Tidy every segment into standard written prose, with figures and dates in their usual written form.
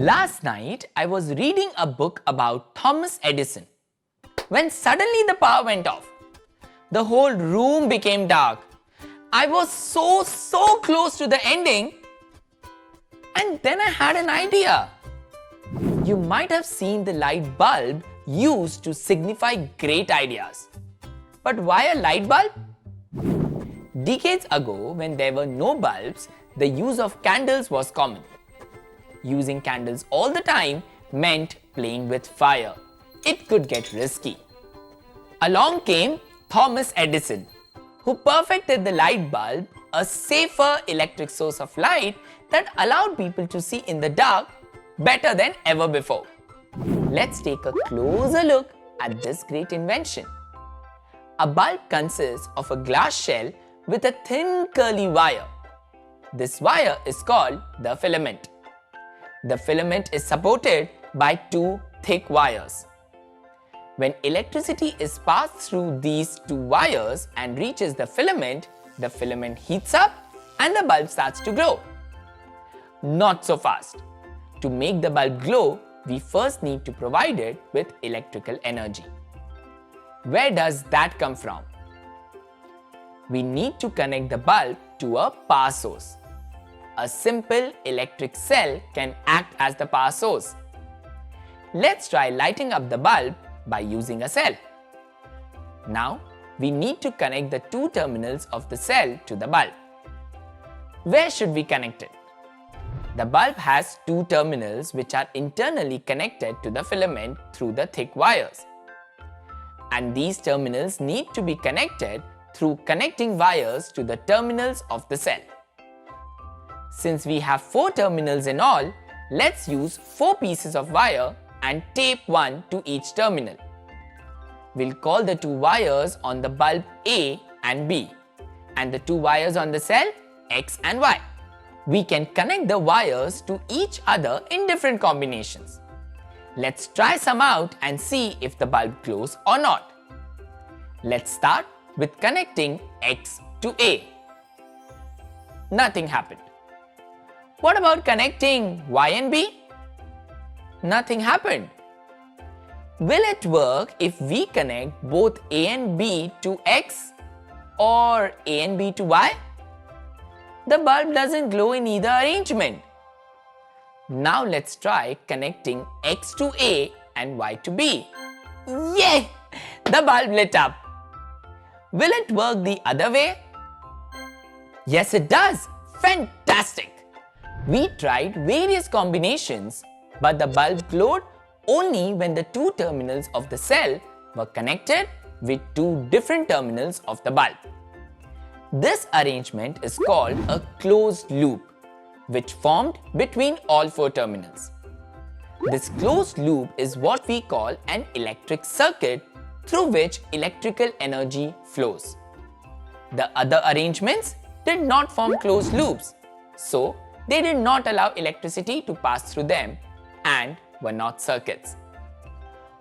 Last night, I was reading a book about Thomas Edison when suddenly the power went off. The whole room became dark. I was so close to the ending, and then I had an idea. You might have seen the light bulb used to signify great ideas. But why a light bulb? Decades ago, when there were no bulbs, the use of candles was common. Using candles all the time meant playing with fire. It could get risky. Along came Thomas Edison, who perfected the light bulb, a safer electric source of light that allowed people to see in the dark better than ever before. Let's take a closer look at this great invention. A bulb consists of a glass shell with a thin curly wire. This wire is called the filament. The filament is supported by two thick wires. When electricity is passed through these two wires and reaches the filament heats up and the bulb starts to glow. Not so fast. To make the bulb glow, we first need to provide it with electrical energy. Where does that come from? We need to connect the bulb to a power source. A simple electric cell can act as the power source. Let's try lighting up the bulb by using a cell. Now, we need to connect the two terminals of the cell to the bulb. Where should we connect it? The bulb has two terminals which are internally connected to the filament through the thick wires. And these terminals need to be connected through connecting wires to the terminals of the cell. Since we have 4 terminals in all, let's use 4 pieces of wire and tape one to each terminal. We'll call the 2 wires on the bulb A and B, and the 2 wires on the cell X and Y. We can connect the wires to each other in different combinations. Let's try some out and see if the bulb glows or not. Let's start with connecting X to A. Nothing happened. What about connecting Y and B? Nothing happened. Will it work if we connect both A and B to X or A and B to Y? The bulb doesn't glow in either arrangement. Now let's try connecting X to A and Y to B. Yay! The bulb lit up. Will it work the other way? Yes, it does. Fantastic! We tried various combinations, but the bulb glowed only when the 2 terminals of the cell were connected with 2 different terminals of the bulb. This arrangement is called a closed loop, which formed between all 4 terminals. This closed loop is what we call an electric circuit through which electrical energy flows. The other arrangements did not form closed loops, so they did not allow electricity to pass through them and were not circuits.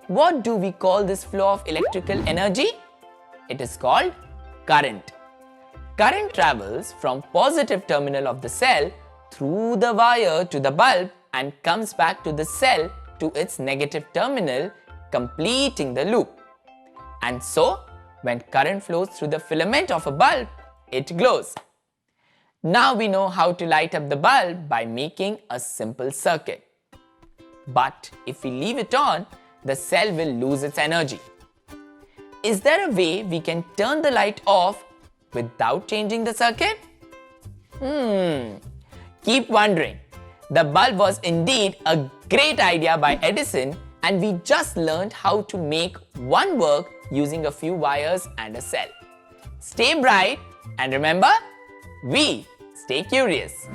What do we call this flow of electrical energy? It is called current. Current travels from positive terminal of the cell through the wire to the bulb and comes back to the cell to its negative terminal, completing the loop. And so, when current flows through the filament of a bulb, it glows. Now we know how to light up the bulb by making a simple circuit. But if we leave it on, the cell will lose its energy. Is there a way we can turn the light off without changing the circuit? Keep wondering. The bulb was indeed a great idea by Edison, and we just learned how to make one work using a few wires and a cell. Stay bright and remember, we stay curious.